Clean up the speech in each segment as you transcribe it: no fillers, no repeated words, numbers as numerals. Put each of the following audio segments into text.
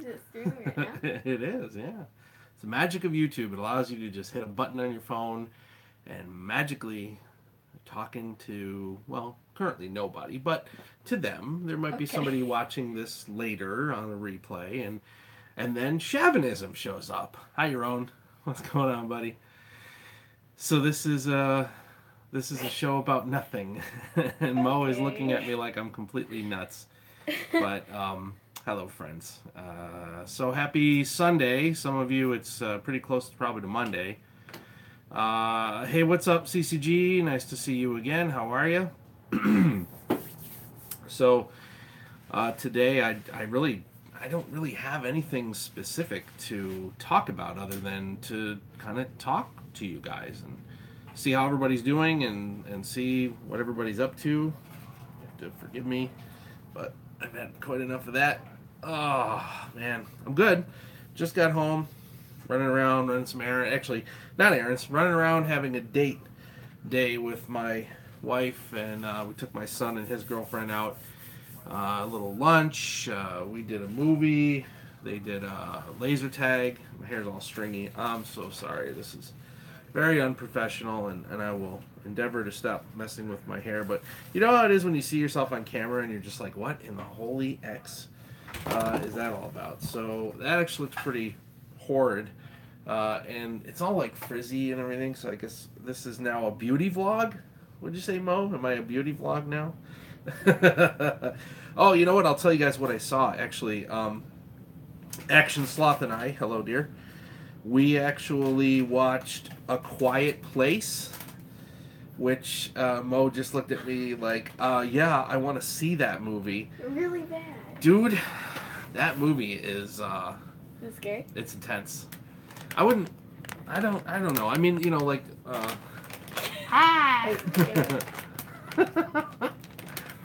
Just doing it, huh? It is, yeah. It's the magic of YouTube. It allows you to just hit a button on your phone and magically talking to, well, currently nobody, but to them. There might be Okay. somebody watching this later on a replay, and then chauvinism shows up. Hi, Yaron. What's going on, buddy? So this is a show about nothing, and Mo is looking at Okay. me like I'm completely nuts. But hello, friends. So happy Sunday. Some of you, it's pretty close to probably to Monday. Hey, what's up, CCG? Nice to see you again. How are you? So today, I don't really have anything specific to talk about other than to kind of talk to you guys and see how everybody's doing and see what everybody's up to. You have to forgive me, but I've had quite enough of that. Oh man, I'm good. Just got home, running around, running some errands. Actually, not errands. Running around having a date day with my wife, and we took my son and his girlfriend out. A little lunch. We did a movie. They did a laser tag. My hair's all stringy. I'm so sorry. This is very unprofessional, and I will endeavor to stop messing with my hair. But you know how it is when you see yourself on camera and you're just like, what in the holy X is that all about? So that actually looks pretty horrid. And it's all like frizzy and everything, so I guess this is now a beauty vlog? Would you say, Mo? Am I a beauty vlog now? Oh, you know what? I'll tell you guys what I saw, actually. Action Sloth and I, hello, dear. We actually watched A Quiet Place, which Mo just looked at me like, yeah, I want to see that movie. Really bad. Dude, that movie is, Is it scary? it's intense. I wouldn't, I don't know. I mean, you know, like, Hi.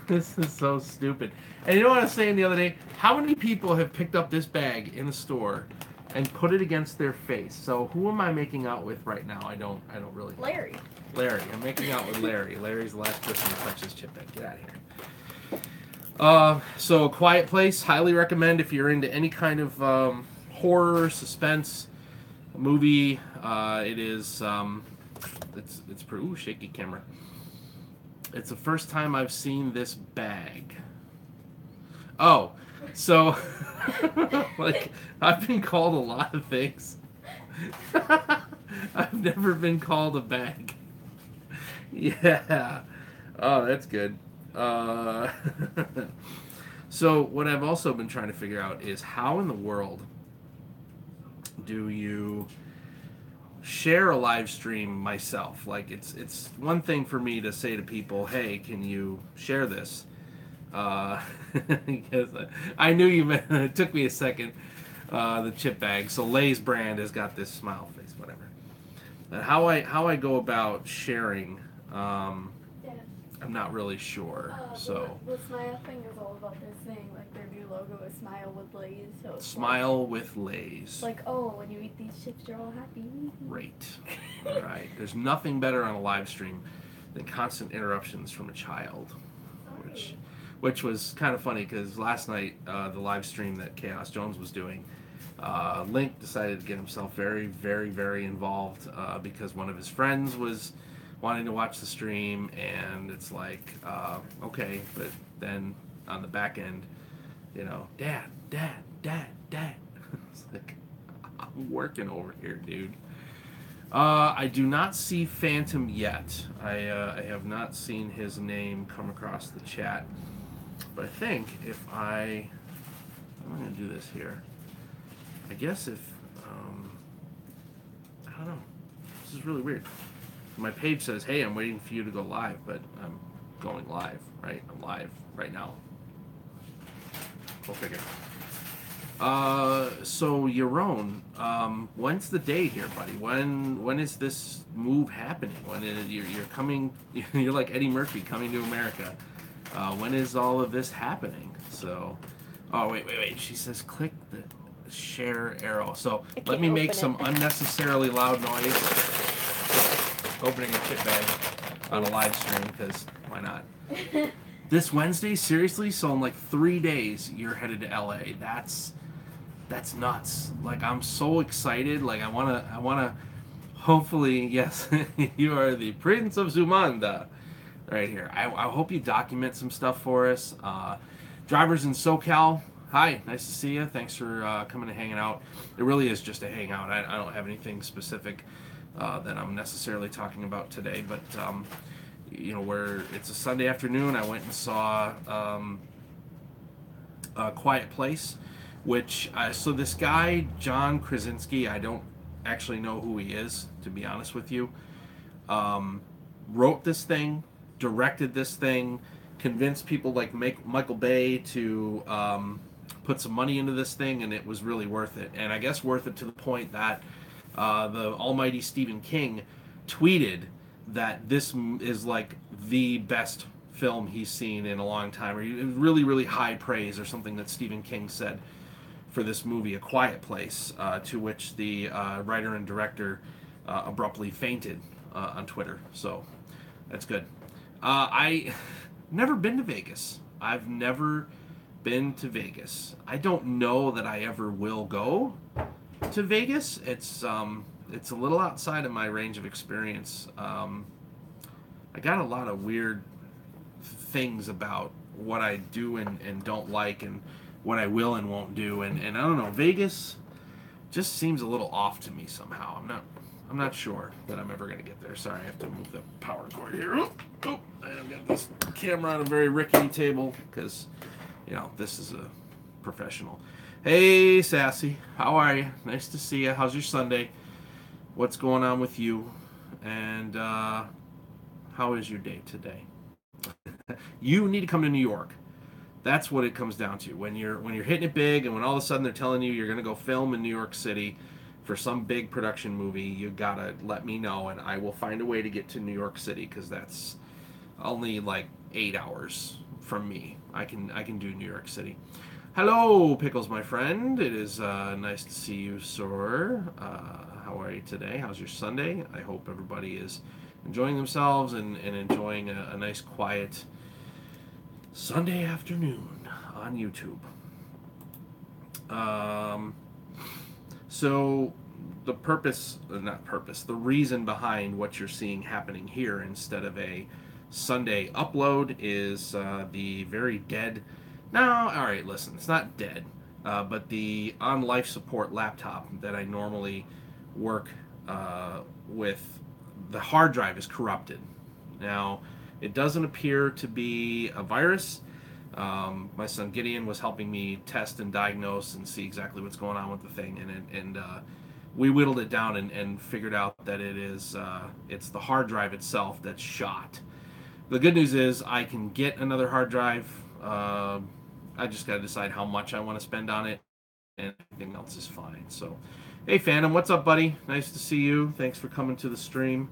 this is so stupid. And you know what I was saying the other day? How many people have picked up this bag in the store and put it against their face? So who am I making out with right now? I don't really know. Larry. Larry. I'm making out with Larry. Larry's the last person to touch this chip bag. Get out of here. So Quiet Place, highly recommend if you're into any kind of horror, suspense movie. It is it's pretty shaky camera. It's the first time I've seen this bag. Oh, so like I've been called a lot of things. I've never been called a bag. Yeah. Oh, that's good. Uh, so what I've also been trying to figure out is how in the world do you share a live stream myself? Like it's one thing for me to say to people, "Hey, can you share this?" Uh, because I knew you meant it took me a second. The chip bag. So Lay's brand has got this smile face, whatever. But how I go about sharing, Yeah. I'm not really sure. So The smile thing is all about this thing. Like their new logo is Smile with Lays. So it's smile with Lay's. like, oh, when you eat these chips, you're all happy. Great. All right. There's nothing better on a live stream than constant interruptions from a child, which which was kind of funny because last night the live stream that Chaos Jones was doing, Link decided to get himself very, very, very involved because one of his friends was wanting to watch the stream, and it's like, okay, but then on the back end, you know, Dad, Dad, Dad, Dad. It's like, I'm working over here, dude. I do not see Phantom yet. I have not seen his name come across the chat. But I think if I'm going to do this here. I guess if, I don't know. This is really weird. My page says, hey, I'm waiting for you to go live, but I'm going live, right? I'm live right now. Go figure. So Yaron, when's the date here, buddy? When is this move happening? When you're coming? You're like Eddie Murphy coming to America. When is all of this happening? So, oh wait. She says click the share arrow. So I let can't me make open some it. unnecessarily loud noise. Opening a chip bag on a live stream because why not? This Wednesday, seriously? So in like 3 days, you're headed to LA. That's nuts. Like, I'm so excited. Like, I wanna. Hopefully, yes, you are the Prince of Zumanda, right here. I hope you document some stuff for us. Drivers in SoCal, hi, nice to see you. Thanks for coming and hanging out. It really is just a hangout. I don't have anything specific that I'm necessarily talking about today, but where it's a Sunday afternoon, I went and saw A Quiet Place, which so this guy John Krasinski, I don't actually know who he is, to be honest with you. Wrote this thing, directed this thing, convinced people like Michael Bay to put some money into this thing, and it was really worth it. And I guess worth it to the point that the almighty Stephen King tweeted that this is like the best film he's seen in a long time, or really, really high praise, or something that Stephen King said for this movie, A Quiet Place, to which the writer and director abruptly fainted on Twitter. So that's good. I never been to Vegas. I've never been to Vegas. I don't know that I ever will go to Vegas. It's a little outside of my range of experience. I got a lot of weird things about what I do and don't like, and what I will and won't do, and I don't know. Vegas just seems a little off to me somehow. I'm not sure that I'm ever gonna get there. Sorry, I have to move the power cord here. Oh, I've got this camera on a very rickety table because this is a professional. Hey, Sassy, how are you? Nice to see you. How's your Sunday? What's going on with you? And how is your day today? You need to come to New York. That's what it comes down to. When you're hitting it big, and when all of a sudden they're telling you you're going to go film in New York City for some big production movie, you gotta let me know, and I will find a way to get to New York City, because that's only like 8 hours from me. I can do New York City. Hello, Pickles, my friend. It is nice to see you, sir. How are you today? How's your Sunday? I hope everybody is enjoying themselves and enjoying a nice, quiet Sunday afternoon on YouTube. So the reason behind what you're seeing happening here instead of a Sunday upload is the very dead. No, all right, listen, it's not dead, but the on life support laptop that I normally work with, the hard drive is corrupted. Now, it doesn't appear to be a virus. My son Gideon was helping me test and diagnose and see exactly what's going on with the thing, and we whittled it down and figured out that it's the hard drive itself that's shot. The good news is I can get another hard drive. I just got to decide how much I want to spend on it, and everything else is fine. So, hey Phantom, what's up, buddy? Nice to see you. Thanks for coming to the stream.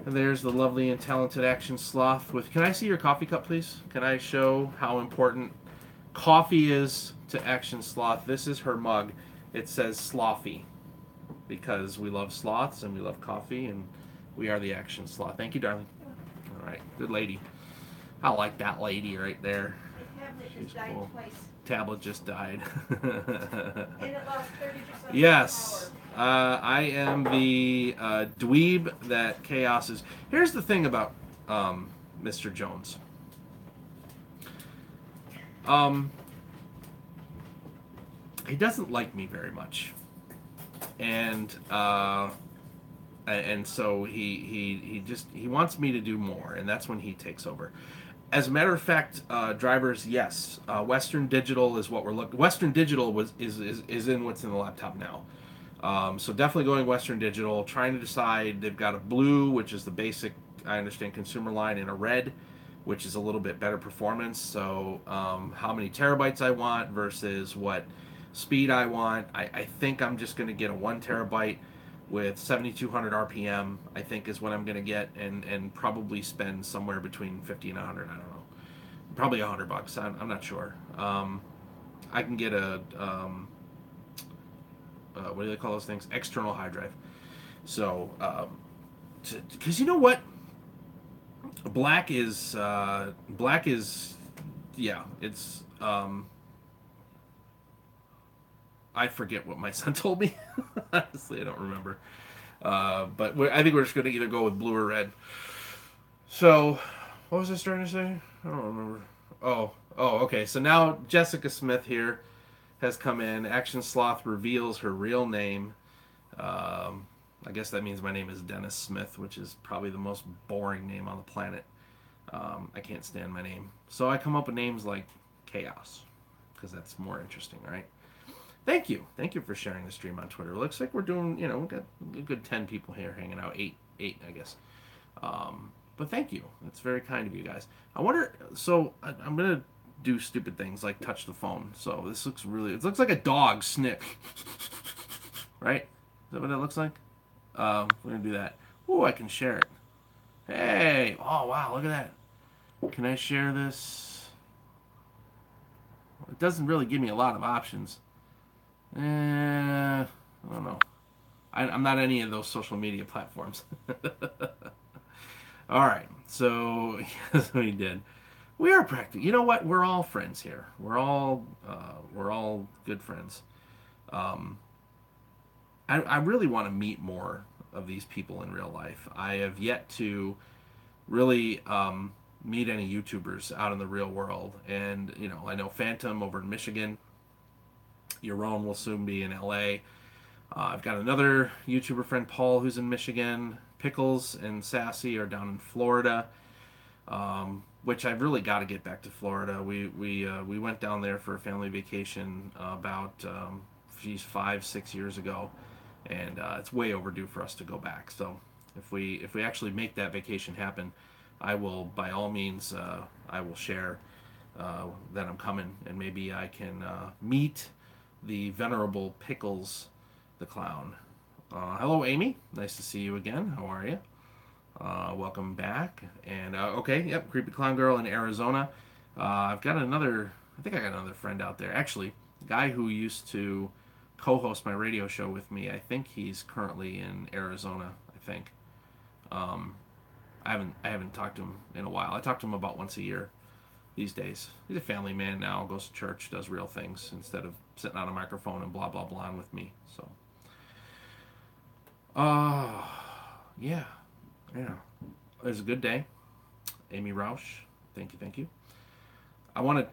And there's the lovely and talented Action Sloth with... Can I see your coffee cup, please? Can I show how important coffee is to Action Sloth? This is her mug. It says Slothy, because we love sloths and we love coffee, and we are the Action Sloth. Thank you, darling. All right, good lady. I like that lady right there. She's cool. Twice. Tablet just died. And it lost 30% yes. of power. I am the dweeb that chaos is. Here's the thing about Mr. Jones. He doesn't like me very much, and so he wants me to do more, and that's when he takes over. As a matter of fact, drivers, yes, Western Digital is what we're looking. Western Digital is in what's in the laptop now. So definitely going Western Digital. Trying to decide. They've got a blue, which is the basic, I understand, consumer line, and a red, which is a little bit better performance. So how many terabytes I want versus what speed I want. I think I'm just going to get a 1 terabyte with 7,200 RPM, I think is what I'm going to get, and probably spend somewhere between 50 and 100. I don't know. Probably $100. I'm not sure. I can get a what do they call those things? External hard drive. So, because you know what? Black is, yeah, it's, I forget what my son told me. Honestly, I don't remember. But I think we're just going to either go with blue or red. So, what was I starting to say? I don't remember. Okay. So now Jessica Smith here has come in. Action Sloth reveals her real name. I guess that means my name is Dennis Smith, which is probably the most boring name on the planet. I can't stand my name. So I come up with names like Chaos, because that's more interesting, right? Thank you. Thank you for sharing the stream on Twitter. Looks like we're doing, we've got a good 10 people here hanging out. Eight, I guess. But thank you. It's very kind of you guys. I wonder, so I'm going to do stupid things like touch the phone. So this looks it looks like a dog sniff. Right? Is that what it looks like? We're going to do that. Oh, I can share it. Hey! Oh, wow, look at that. Can I share this? It doesn't really give me a lot of options. I don't know. I'm not any of those social media platforms. All right, so yes, we did. We are practicing. You know what? We're all friends here. We're all good friends. I really want to meet more of these people in real life. I have yet to really meet any YouTubers out in the real world, and I know Phantom over in Michigan. Yaron will soon be in LA. I've got another YouTuber friend, Paul, who's in Michigan. Pickles and Sassy are down in Florida, which I've really got to get back to Florida. We went down there for a family vacation about 5-6 years ago, and it's way overdue for us to go back. So if we actually make that vacation happen, I will, by all means, I will share that I'm coming, and maybe I can meet the venerable Pickles the Clown. Hello, Amy. Nice to see you again. How are you? Welcome back. And okay, yep, Creepy Clown Girl in Arizona. I've got another. I think I got another friend out there. Actually, a guy who used to co-host my radio show with me. I think he's currently in Arizona. I think. I haven't talked to him in a while. I talk to him about once a year these days. He's a family man now. Goes to church, does real things instead of sitting on a microphone and blah blah blah with me. So. Yeah. It was a good day. Amy Roush, thank you. I've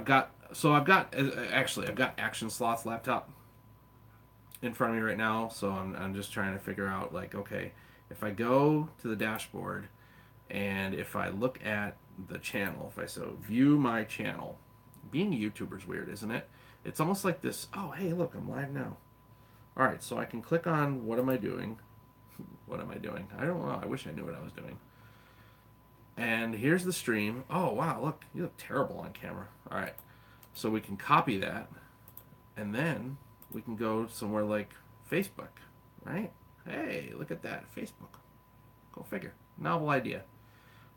got Action Sloth's laptop in front of me right now, so I'm just trying to figure out, like, okay, if I go to the dashboard and if I look at the channel, if I view my channel, being a YouTuber is weird, isn't it? It's almost like this, oh, hey, look, I'm live now. All right, so I can click on what am I doing? What am I doing? I don't know. I wish I knew what I was doing. And here's the stream. Oh, wow, look. You look terrible on camera. All right. So we can copy that, and then we can go somewhere like Facebook, right? Hey, look at that. Facebook. Go figure. Novel idea.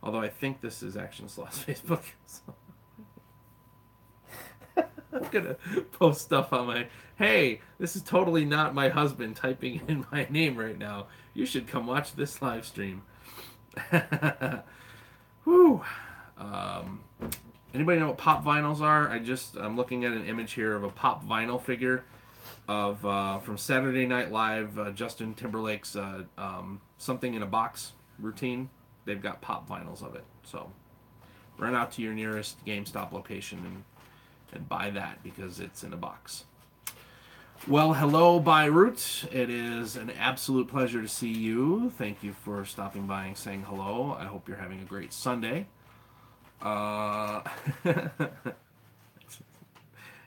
Although I think this is Action Sloth's Facebook. So. I'm gonna post stuff on my, hey, this is totally not my husband typing in my name right now. You should come watch this live stream. Whew. Anybody know what pop vinyls are? I'm looking at an image here of a pop vinyl figure of from Saturday Night Live, Justin Timberlake's Something in a Box routine. They've got pop vinyls of it. So run out to your nearest GameStop location and buy that because it's in a box. Well, hello, Beirut. It is an absolute pleasure to see you. Thank you for stopping by and saying hello. I hope you're having a great Sunday.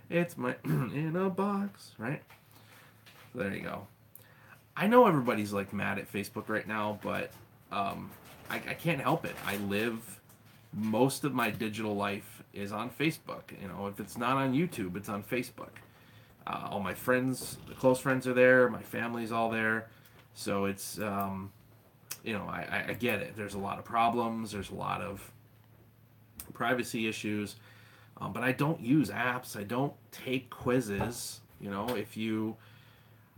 It's my in a box, right? There you go. I know everybody's like mad at Facebook right now, but I can't help it. Most of my digital life is on Facebook. If it's not on YouTube, it's on Facebook. All my friends, the close friends are there. My family's all there. So it's, I get it. There's a lot of problems. There's a lot of privacy issues. But I don't use apps. I don't take quizzes. If you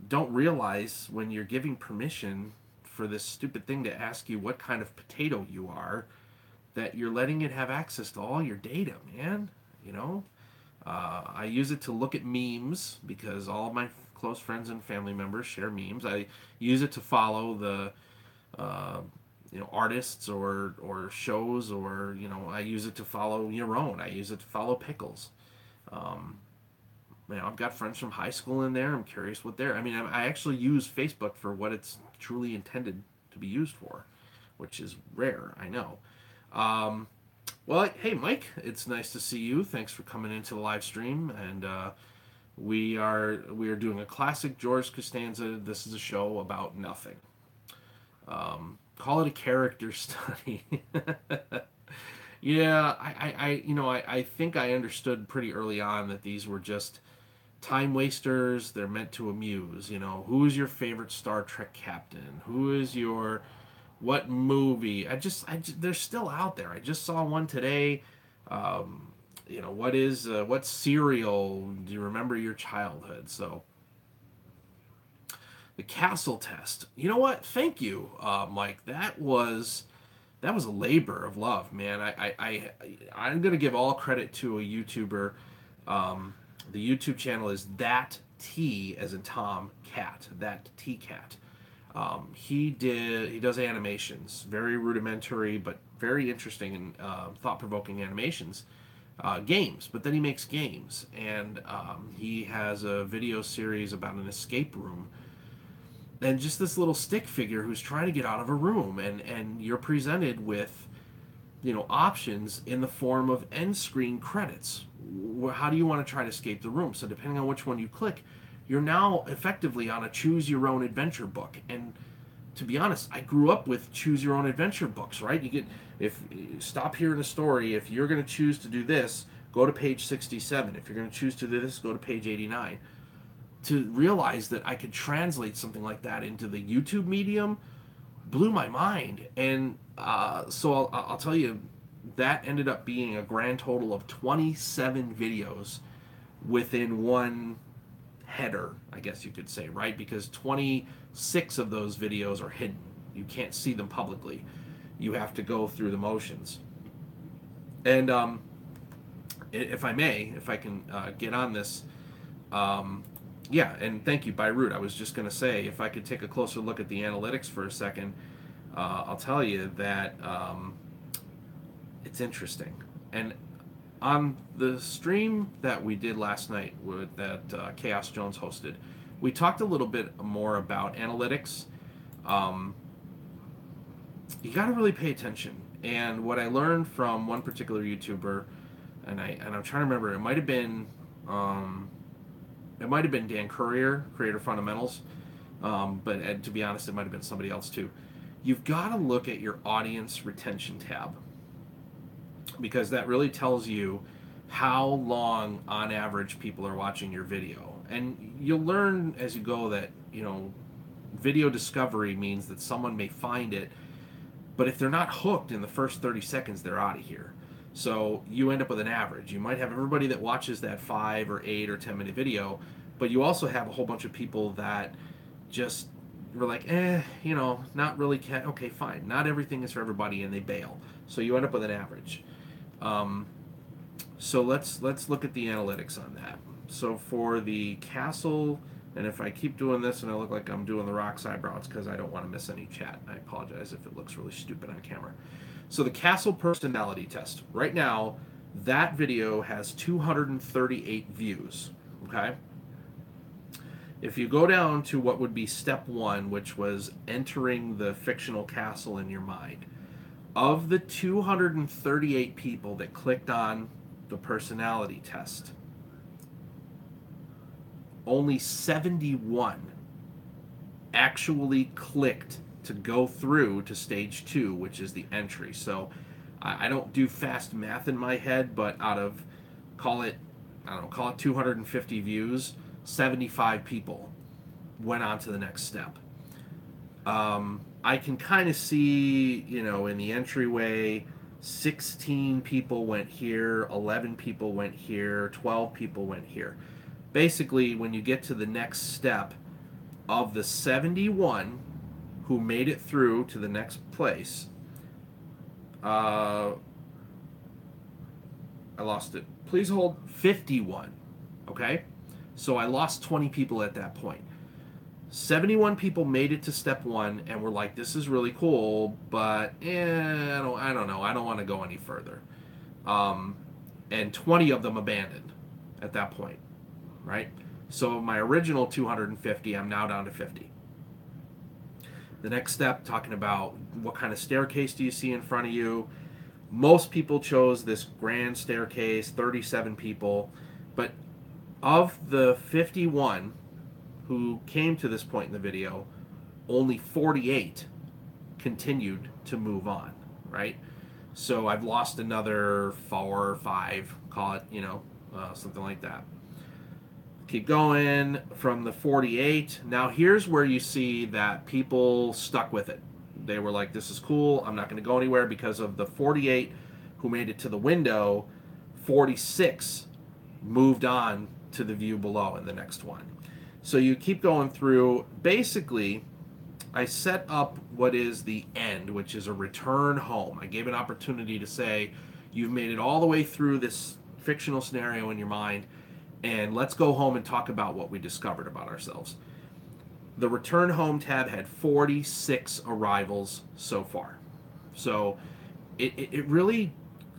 don't realize when you're giving permission for this stupid thing to ask you what kind of potato you are, that you're letting it have access to all your data, man. I use it to look at memes because all of my close friends and family members share memes. I use it to follow the artists or shows, or I use it to follow your own. I use it to follow Pickles. Um, I've got friends from high school in there. I'm curious what they're. I actually use Facebook for what it's truly intended to be used for, which is rare, I know. Well, hey, Mike, it's nice to see you. Thanks for coming into the live stream, and we are doing a classic George Costanza. This is a show about nothing. Call it a character study. Yeah, I think I understood pretty early on that these were just time wasters. They're meant to amuse. Who is your favorite Star Trek captain? Who is your what movie? They're still out there. I just saw one today. What cereal do you remember your childhood? So the castle test. You know what? Thank you, Mike. That was a labor of love, man. I'm gonna give all credit to a YouTuber. The YouTube channel is That T as in Tom Cat. That T Cat. He does animations, very rudimentary but very interesting and thought-provoking animations. Games, but then he makes games, and he has a video series about an escape room and just this little stick figure who's trying to get out of a room, and you're presented with options in the form of end screen credits. How do you want to try to escape the room? So depending on which one you click, you're now effectively on a choose your own adventure book. And to be honest, I grew up with choose your own adventure books, right? If you stop here in the story, if you're going to choose to do this, go to page 67. If you're going to choose to do this, go to page 89. To realize that I could translate something like that into the YouTube medium blew my mind. And so I'll tell you, that ended up being a grand total of 27 videos within one header, I guess you could say, right? Because 26 of those videos are hidden. You can't see them publicly. You have to go through the motions. And if I can get on this, yeah, and thank you, Beirut. I was just going to say, if I could take a closer look at the analytics for a second, I'll tell you that it's interesting. And on the stream that we did last night that Chaos Jones hosted, we talked a little bit more about analytics. You got to really pay attention. And what I learned from one particular YouTuber, and I'm trying to remember, it might have been Dan Courier, Creator Fundamentals, but to be honest, it might have been somebody else too. You've got to look at your audience retention tab, because that really tells you how long on average people are watching your video. And you'll learn as you go that video discovery means that someone may find it, but if they're not hooked in the first 30 seconds, they're out of here. So you end up with an average. You might have everybody that watches that 5 or 8 or 10 minute video, but you also have a whole bunch of people that just were like, not really. Okay, fine. Not everything is for everybody, and they bail. So you end up with an average. So let's look at the analytics on that. So for the castle, and if I keep doing this and I look like I'm doing the Rock's eyebrow, it's because I don't want to miss any chat. I apologize if it looks really stupid on camera. So the castle personality test. Right now, that video has 238 views. Okay? If you go down to what would be step 1, which was entering the fictional castle in your mind, of the 238 people that clicked on the personality test, only 71 actually clicked to go through to stage 2, which is the entry. So I don't do fast math in my head, but out of, call it 250 views, 75 people went on to the next step. I can kind of see, in the entryway, 16 people went here, 11 people went here, 12 people went here. Basically, when you get to the next step, of the 71 who made it through to the next place, I lost it. Please hold 51. Okay? So I lost 20 people at that point. 71 people made it to step 1 and were like, this is really cool, but I don't know. I don't want to go any further. And 20 of them abandoned at that point, right? So my original 250, I'm now down to 50. The next step, talking about what kind of staircase do you see in front of you. Most people chose this grand staircase, 37 people. But of the 51 who came to this point in the video, only 48 continued to move on, right? So I've lost another 4 or 5, call it, something like that. Keep going from the 48. Now here's where you see that people stuck with it. They were like, this is cool. I'm not going to go anywhere. Because of the 48 who made it to the window, 46 moved on to the view below in the next one. So you keep going through. Basically, I set up what is the end, which is a return home. I gave an opportunity to say, you've made it all the way through this fictional scenario in your mind, and let's go home and talk about what we discovered about ourselves. The return home tab had 46 arrivals so far. So it really,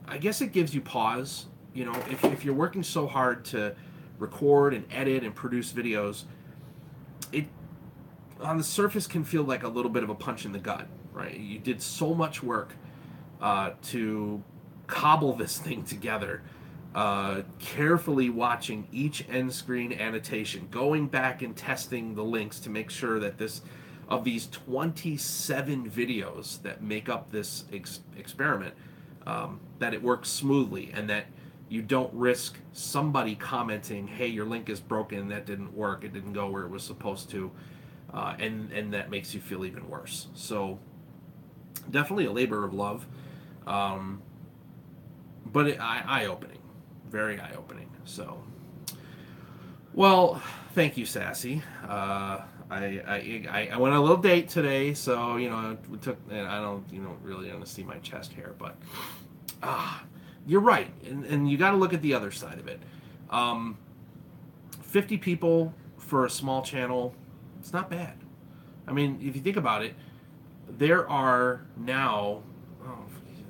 I guess it gives you pause. If you're working so hard to record and edit and produce videos, it on the surface can feel like a little bit of a punch in the gut, right? You did so much work to cobble this thing together. Carefully watching each end screen annotation, going back and testing the links to make sure that of these 27 videos that make up this experiment, that it works smoothly and that you don't risk somebody commenting, hey, your link is broken, that didn't work, it didn't go where it was supposed to, and that makes you feel even worse. So definitely a labor of love, but eye-opening. Very eye-opening. So, well, thank you, Sassy. I went on a little date today, so we took. And I don't, really want to see my chest hair, but you're right, and you got to look at the other side of it. 50 people for a small channel, it's not bad. I mean, if you think about it, there are now.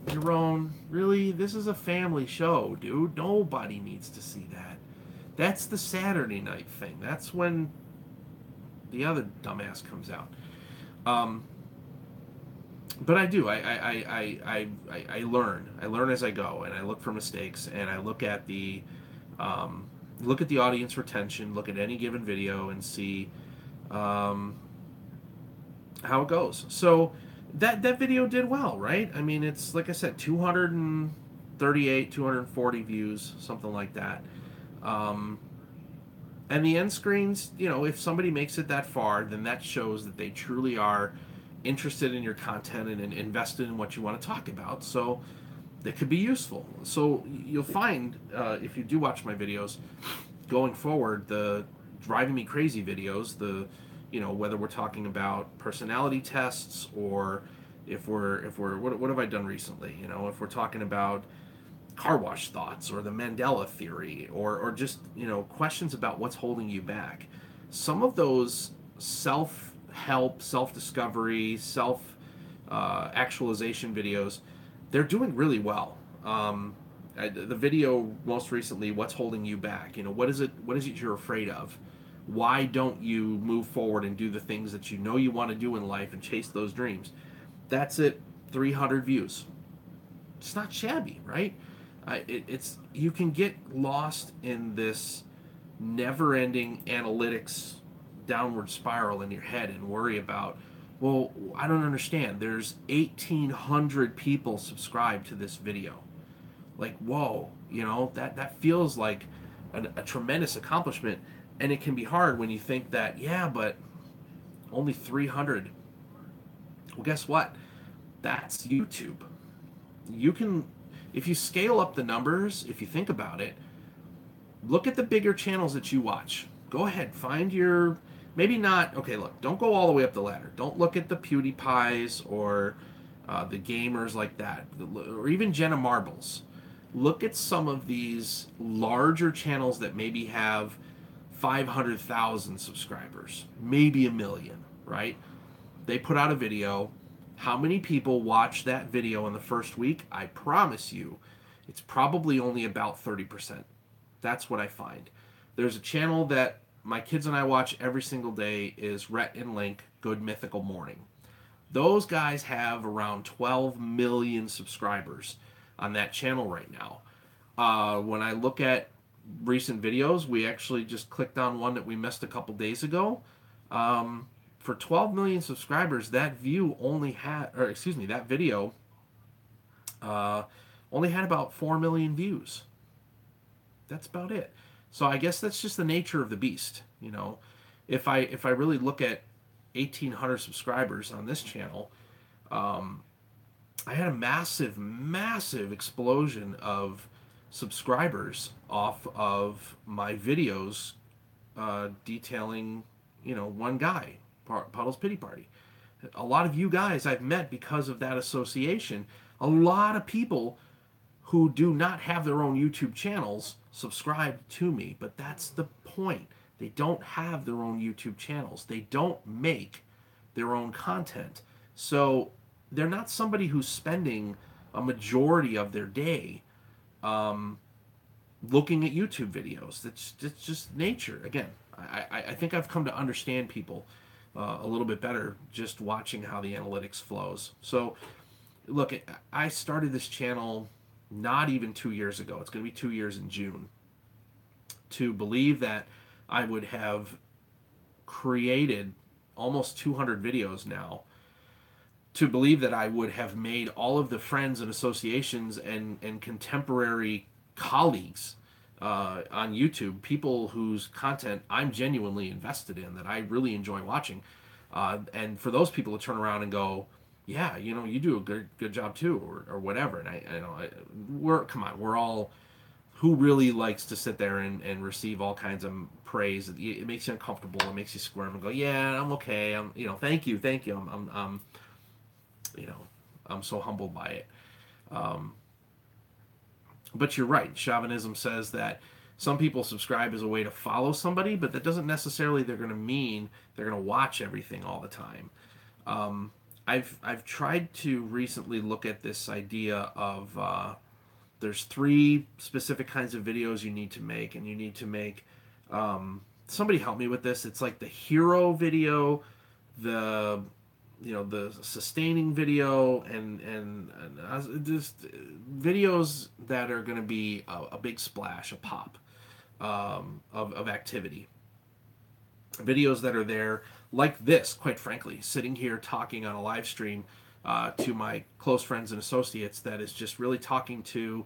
Yaron, really? This is a family show, dude. Nobody needs to see that. That's the Saturday night thing. That's when the other dumbass comes out. But I do. I learn. I learn as I go, and I look for mistakes, and I look at the audience retention, look at any given video, and see how it goes. So. That video did well, right? I mean, it's, like I said, 238, 240 views, something like that. And the end screens, if somebody makes it that far, then that shows that they truly are interested in your content and invested in what you want to talk about. So it could be useful. So you'll find, if you do watch my videos, going forward, the driving me crazy videos, whether we're talking about personality tests or if we're what have I done recently? If we're talking about car wash thoughts or the Mandela theory or just, questions about what's holding you back. Some of those self-help, self-discovery, self-actualization videos, they're doing really well. The video most recently, what's holding you back? What is it you're afraid of? Why don't you move forward and do the things that you want to do in life and chase those dreams? That's it, 300 views. It's not shabby, right? It's you can get lost in this never-ending analytics downward spiral in your head and worry about, well, I don't understand. There's 1,800 people subscribed to this video. Like, whoa, that feels like a tremendous accomplishment. And it can be hard when you think that, yeah, but only 300. Well, guess what? That's YouTube. You can, if you scale up the numbers, if you think about it, look at the bigger channels that you watch. Go ahead, find your, maybe not, okay, look, don't go all the way up the ladder. Don't look at the PewDiePies or the gamers like that, or even Jenna Marbles. look at some of these larger channels that maybe have 500,000 subscribers, maybe a million, right? They put out a video. How many people watch that video in the first week? I promise you, it's probably only about 30%. That's what I find. There's a channel that my kids and I watch every single day is Rhett and Link, Good Mythical Morning. Those guys have around 12 million subscribers on that channel right now. When I look at recent videos, we actually just clicked on one that we missed a couple days ago. For 12 million subscribers, that video only had about 4 million views. That's about it. So I guess that's just the nature of the beast. You know, if I really look at 1,800 subscribers on this channel, I had a massive explosion of subscribers off of my videos detailing, one guy, Puddle's Pity Party. A lot of you guys I've met because of that association. A lot of people who do not have their own YouTube channels subscribe to me, but that's the point. They don't have their own YouTube channels. They don't make their own content. So they're not somebody who's spending a majority of their day looking at YouTube videos. That's just nature. Again, I think I've come to understand people a little bit better just watching how the analytics flows. So look, I started this channel not even 2 years ago. It's going to be 2 years in June. To believe that I would have created almost 200 videos now, to believe that I would have made all of the friends and associations and contemporary colleagues on YouTube, people whose content I'm genuinely invested in, that I really enjoy watching, and for those people to turn around and go, yeah, you do a good job too, or whatever. And we're all, who really likes to sit there and receive all kinds of praise? It makes you uncomfortable. It makes you squirm and go, yeah, I'm okay. Thank you. I'm so humbled by it. But you're right. Chauvinism says that some people subscribe as a way to follow somebody, but that doesn't necessarily they're going to mean they're going to watch everything all the time. I've tried to recently look at this idea of there's 3 specific kinds of videos you need to make, and you need to make somebody help me with this. It's like the hero video, the sustaining video, and just videos that are going to be a big splash, a pop of activity. Videos that are there like this, quite frankly, sitting here talking on a live stream to my close friends and associates, that is just really talking to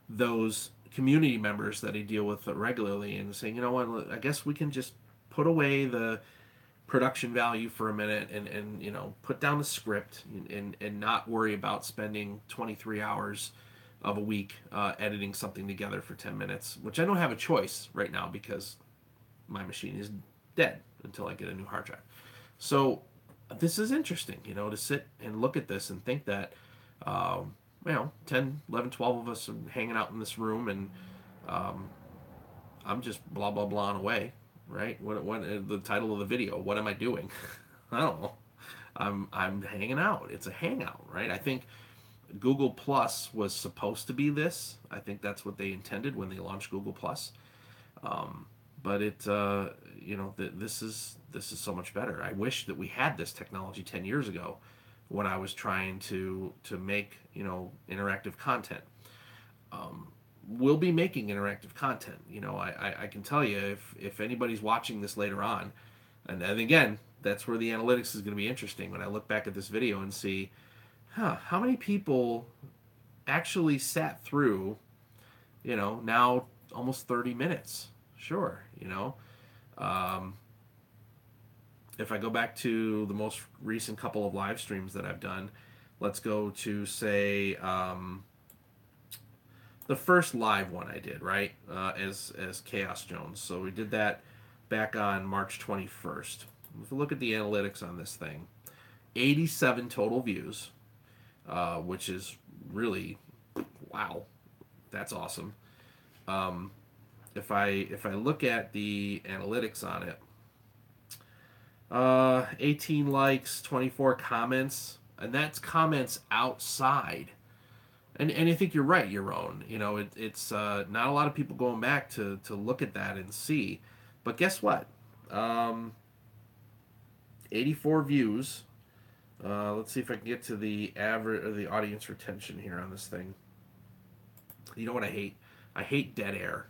those community members that I deal with regularly and saying, you know what, I guess we can just put away the production value for a minute and put down the script and not worry about spending 23 hours of a week editing something together for 10 minutes, which I don't have a choice right now because my machine is dead until I get a new hard drive. So this is interesting, to sit and look at this and think that 10, 11, 12 of us are hanging out in this room, and I'm just blah blah blah away, right? What the title of the video? What am I doing? I don't know. I'm hanging out. It's a hangout, right? I think Google Plus was supposed to be this. I think that's what they intended when they launched Google Plus. But this is so much better. I wish that we had this technology 10 years ago when I was trying to make interactive content. We'll be making interactive content. I can tell you if anybody's watching this later on, and again, that's where the analytics is going to be interesting. When I look back at this video and see, how many people actually sat through, now almost 30 minutes. Sure, if I go back to the most recent couple of live streams that I've done, let's go to, say, the first live one I did, right, as Chaos Jones. So we did that back on March 21st. If we look at the analytics on this thing, 87 total views, which is really, wow. That's awesome. If I look at the analytics on it, 18 likes, 24 comments, and that's comments outside. And I think you're right, Yaron. You know, it's not a lot of people going back to look at that and see. But guess what? 84 views. Let's see if I can get to the average or the audience retention here on this thing. You know what I hate? I hate dead air.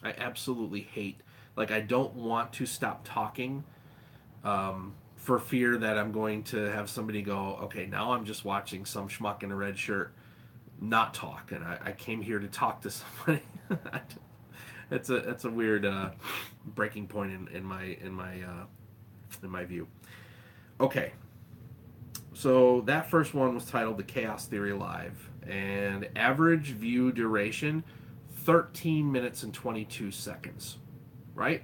I absolutely hate. Like, I don't want to stop talking for fear that I'm going to have somebody go, okay, now I'm just watching some schmuck in a red shirt not talk, and I came here to talk to somebody. It's a weird breaking point in my view. Okay, so that first one was titled "The Chaos Theory Live," and average view duration 13 minutes and 22 seconds. Right?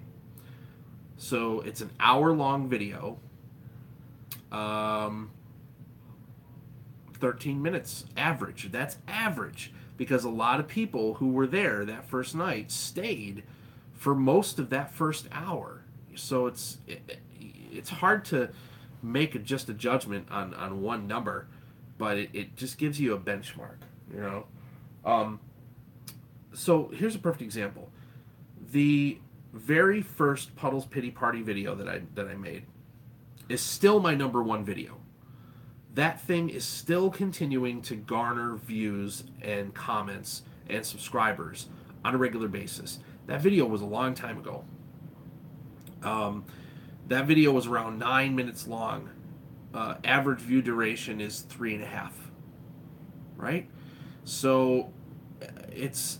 So it's an hour-long video. 13 minutes average. That's average because a lot of people who were there that first night stayed for most of that first hour. So it's hard to make just a judgment on one number, but it just gives you a benchmark, you know. So here's a perfect example. The very first Puddles Pity Party video that I made is still my number one video. That thing is still continuing to garner views and comments and subscribers on a regular basis. That video was a long time ago. That video was around 9 minutes long. Average view duration is 3.5. Right? So it's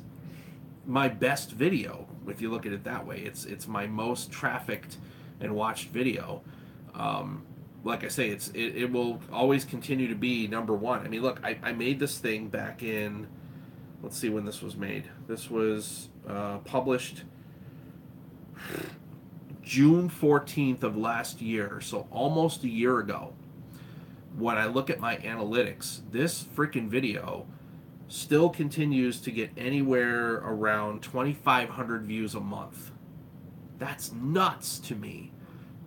my best video, if you look at it that way. It's my most trafficked and watched video. Like I say, it will always continue to be number one. I mean, look, I made this thing back in, let's see when this was made. This was published June 14th of last year, so almost a year ago. When I look at my analytics, this freaking video still continues to get anywhere around 2,500 views a month. That's nuts to me.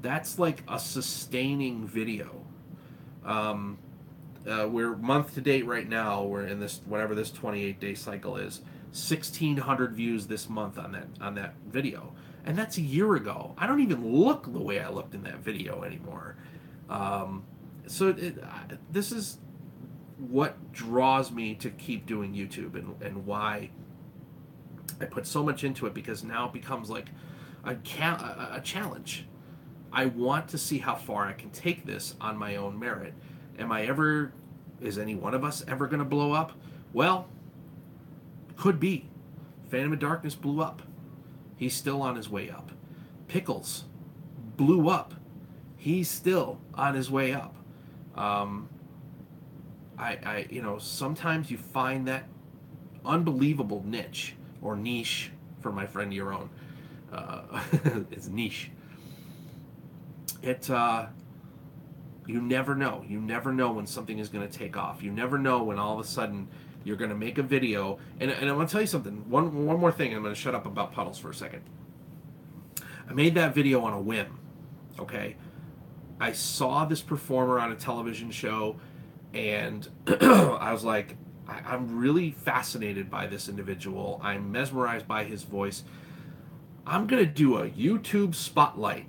That's like a sustaining video. We're month to date right now. We're in this, whatever this 28-day cycle is, 1,600 views this month on that video, and that's a year ago. I don't even look the way I looked in that video anymore. So this is what draws me to keep doing YouTube, and why I put so much into it, because now it becomes like a challenge. I want to see how far I can take this on my own merit. Is any one of us ever going to blow up? Well, could be. Phantom of Darkness blew up. He's still on his way up. Pickles blew up. He's still on his way up. Sometimes you find that unbelievable niche, or niche for my friend Yaron. It's niche. You never know. You never know when something is going to take off. You never know when all of a sudden you're going to make a video. And I'm going to tell you something. One more thing. I'm going to shut up about Puddles for a second. I made that video on a whim. Okay? I saw this performer on a television show, and I was like, I'm really fascinated by this individual. I'm mesmerized by his voice. I'm going to do a YouTube spotlight.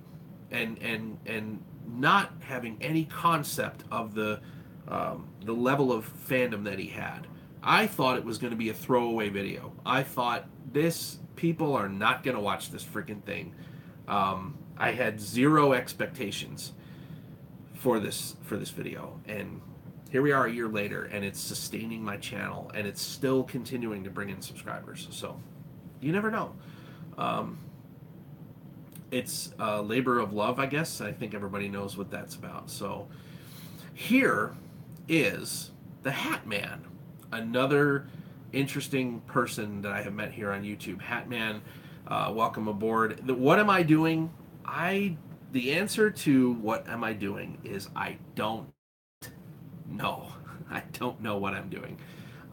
And not having any concept of the level of fandom that he had. I thought it was going to be a throwaway video. I thought people are not going to watch this freaking thing. I had zero expectations for this video, and here we are a year later, and it's sustaining my channel, and it's still continuing to bring in subscribers. So you never know. It's a labor of love, I guess. I think everybody knows what that's about. So here is the Hat Man, another interesting person that I have met here on YouTube. Hat Man, welcome aboard. What am I doing? The answer to what am I doing is I don't know. I don't know what I'm doing.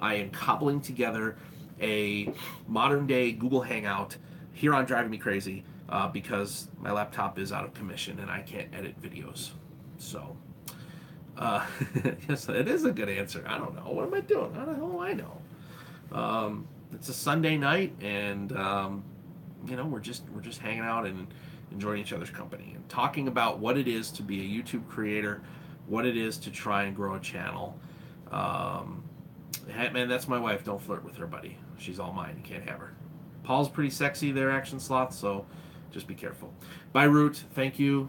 I am cobbling together a modern day Google Hangout here on Driving Me Crazy because my laptop is out of commission and I can't edit videos. So, yes, it is a good answer. I don't know. What am I doing? How the hell do I know? It's a Sunday night, and we're just hanging out and enjoying each other's company and talking about what it is to be a YouTube creator, what it is to try and grow a channel. Hey, man, that's my wife. Don't flirt with her, buddy. She's all mine. You can't have her. Paul's pretty sexy there, Action Sloth, so just be careful. Beirut, thank you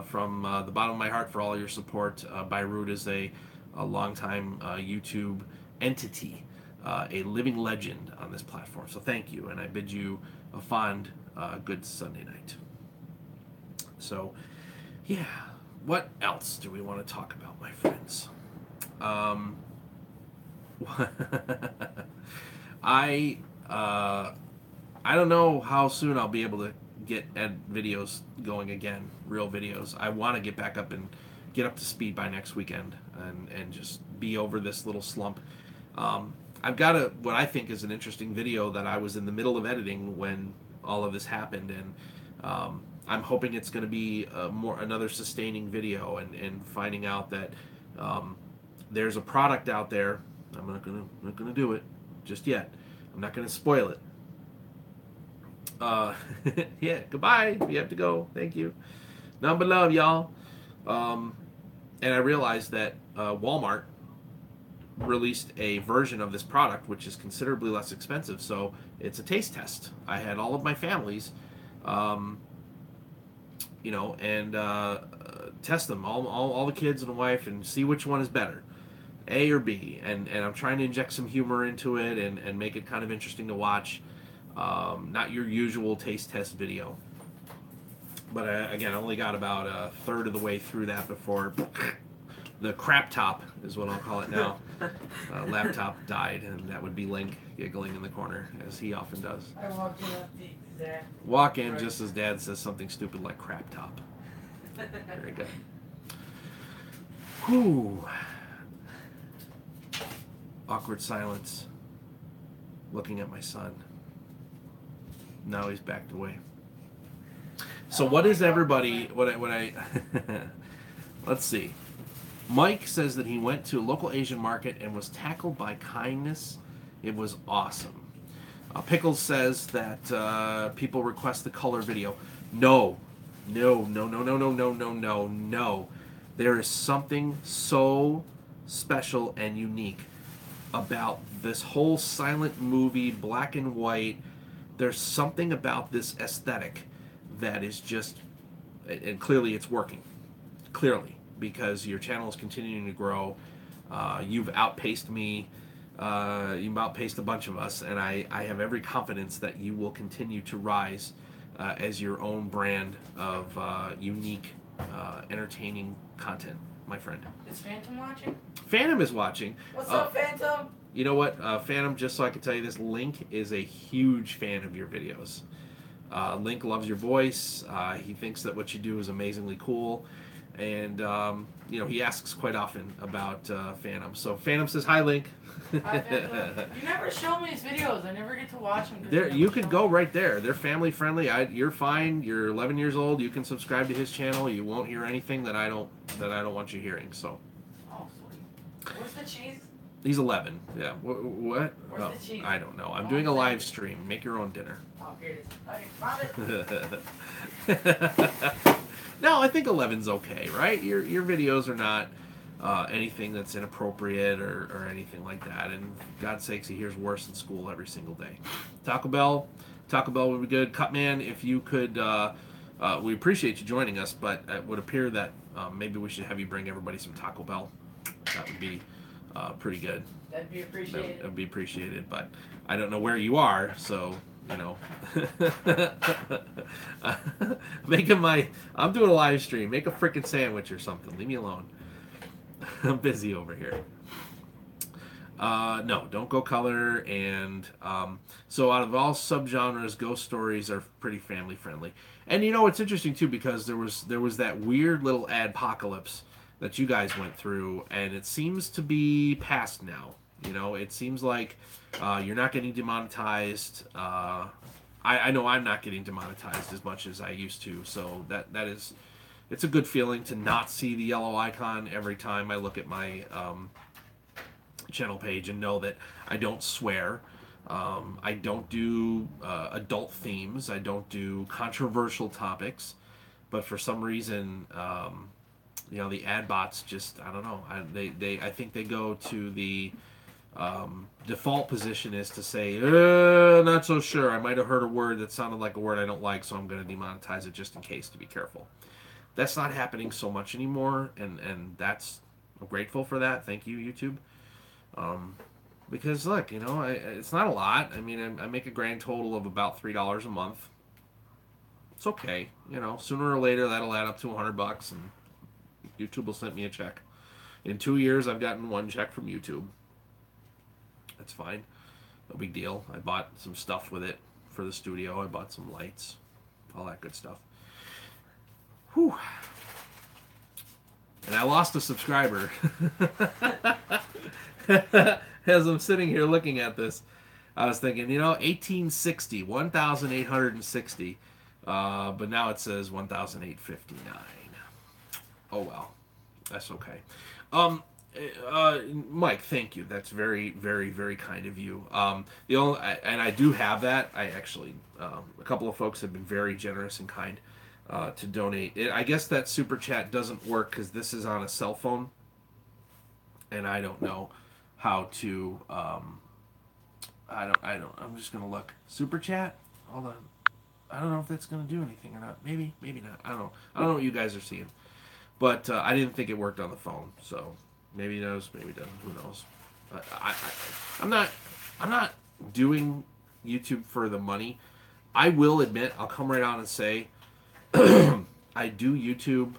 from the bottom of my heart for all your support. Beirut is a longtime YouTube entity, a living legend on this platform. So thank you, and I bid you a fond, good Sunday night. So, yeah, what else do we want to talk about, my friends? I don't know how soon I'll be able to get videos going again, real videos. I want to get back up and get up to speed by next weekend and just be over this little slump. I've got what I think is an interesting video that I was in the middle of editing when all of this happened, and I'm hoping it's going to be another sustaining video and finding out that there's a product out there. I'm not gonna do it just yet. I'm not gonna spoil it. Yeah, goodbye. You have to go. Thank you. None but love, y'all. And I realized that Walmart released a version of this product which is considerably less expensive. So it's a taste test. I had all of my families, and test them, all the kids and the wife, and see which one is better, A or B. And I'm trying to inject some humor into it and make it kind of interesting to watch. Not your usual taste test video. But again, I only got about a third of the way through that before the crap top, is what I'll call it now. Laptop died, and that would be Link giggling in the corner, as he often does. I walked in at the exact... Walk in just as Dad says something stupid like crap top. Very good. Whew. Awkward silence. Looking at my son. Now he's backed away. So what is everybody... What I let's see. Mike says that he went to a local Asian market and was tackled by kindness. It was awesome. Pickles says that people request the color video. No. There is something so special and unique about this whole silent movie, black and white. There's something about this aesthetic that is just, and clearly it's working. Clearly, because your channel is continuing to grow. You've outpaced me. You've outpaced a bunch of us, and I have every confidence that you will continue to rise as your own brand of unique, entertaining content, my friend. Is Phantom watching? Phantom is watching. What's up, Phantom? You know what, Phantom, just so I can tell you this, Link is a huge fan of your videos. Link loves your voice. He thinks that what you do is amazingly cool. And, he asks quite often about Phantom. So Phantom says, hi, Link. Hi, Phantom. You never show me his videos. I never get to watch them. There, you could go right there. They're family friendly. You're fine. You're 11 years old. You can subscribe to his channel. You won't hear anything that I don't want you hearing. So. Oh, sweet. Where's the cheese? He's 11. Yeah. What? Where's the cheese? I don't know. I'm doing a live stream. Make your own dinner. Oh, here it is. Okay, found it. No, I think 11's okay, right? Your videos are not anything that's inappropriate or anything like that. And for God's sakes, he hears worse in school every single day. Taco Bell would be good. Cutman, if you could, we appreciate you joining us, but it would appear that maybe we should have you bring everybody some Taco Bell. That would be pretty good. That'd be appreciated. That would be appreciated, but I don't know where you are, so... I'm doing a live stream. Make a freaking sandwich or something. Leave me alone. I'm busy over here. No, don't go color. And so out of all subgenres, ghost stories are pretty family friendly. And it's interesting too, because there was that weird little adpocalypse that you guys went through, and it seems to be past now. You know, it seems like you're not getting demonetized. I know I'm not getting demonetized as much as I used to, so that is, it's a good feeling to not see the yellow icon every time I look at my channel page and know that I don't swear. I don't do adult themes. I don't do controversial topics. But for some reason, you know, the ad bots just, I don't know. I think they go to the default position is to say, not so sure. I might have heard a word that sounded like a word I don't like, so I'm going to demonetize it just in case to be careful. That's not happening so much anymore, and that's, I'm grateful for that. Thank you, YouTube. Because look, you know, it's not a lot. I mean, I make a grand total of about $3 a month. It's okay, you know. Sooner or later, that'll add up to $100, and YouTube will send me a check. In 2 years, I've gotten one check from YouTube. That's fine, no big deal. I bought some stuff with it for the studio. I bought some lights, all that good stuff. Whew. And I lost a subscriber. As I'm sitting here looking at this, I was thinking, you know, 1860, 1,860, but now it says 1,859. Oh well, that's okay. Mike, thank you. That's very, very, very kind of you. The only, and I do have that. I actually, a couple of folks have been very generous and kind to donate. I guess that super chat doesn't work because this is on a cell phone, and I don't know how to. I don't. I'm just gonna look. Super chat. Hold on. I don't know if that's gonna do anything or not. Maybe not. I don't know. I don't know what you guys are seeing, but I didn't think it worked on the phone. So maybe it does. Maybe it doesn't. Who knows? I'm not doing YouTube for the money. I will admit. I'll come right on and say. I do YouTube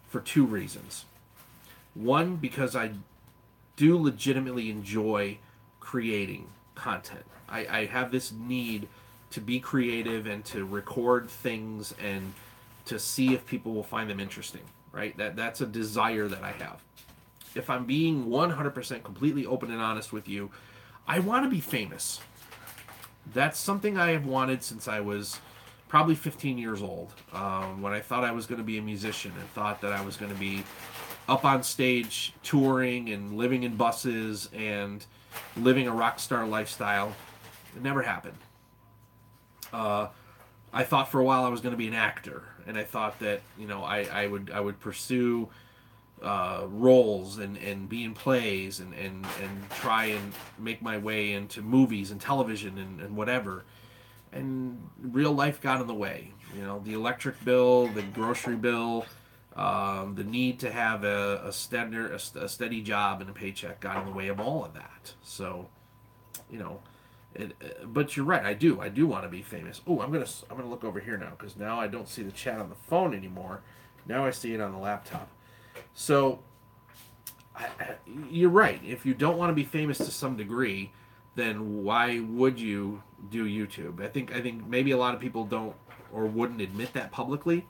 for two reasons. One, because I do legitimately enjoy creating content. I have this need to be creative and to record things and to see if people will find them interesting, right? That's a desire that I have. If I'm being 100% completely open and honest with you, I want to be famous. That's something I have wanted since I was probably 15 years old, when I thought I was going to be a musician and thought that I was going to be up on stage touring and living in buses and living a rock star lifestyle. It never happened. I thought for a while I was going to be an actor, and I thought that, you know, I would pursue roles and be in plays and try and make my way into movies and television and whatever. And real life got in the way. You know, the electric bill, the grocery bill, the need to have a steady job and a paycheck got in the way of all of that. So, you know, but you're right. I do want to be famous. Oh, I'm gonna look over here now because now I don't see the chat on the phone anymore. Now I see it on the laptop. So, you're right. If you don't want to be famous to some degree, then why would you do YouTube? I think maybe a lot of people don't or wouldn't admit that publicly,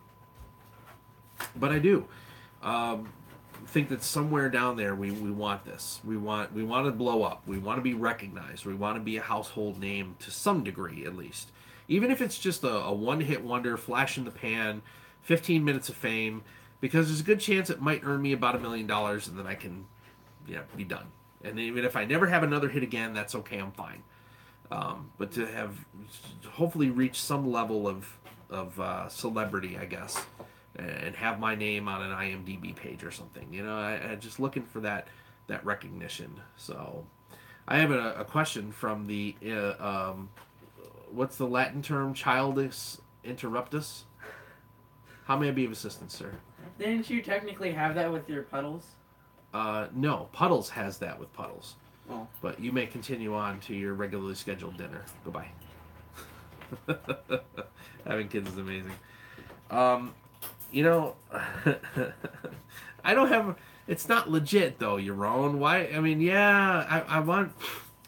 but I do. Think that somewhere down there we want this. We want to blow up. We want to be recognized. We want to be a household name to some degree at least. Even if it's just a one-hit wonder, flash in the pan, 15 minutes of fame, because there's a good chance it might earn me about $1 million and then I can, be done. And even if I never have another hit again, that's okay. I'm fine. But to have hopefully reach some level of celebrity, I guess, and have my name on an IMDb page or something. I just looking for that recognition. So I have a question from the what's the Latin term? Childus interruptus. How may I be of assistance, sir? Didn't you technically have that with your puddles? No, Puddles has that with Puddles. Oh. But you may continue on to your regularly scheduled dinner. Goodbye. Having kids is amazing. I don't have... It's not legit, though, Yaron. Why? I mean, yeah, I want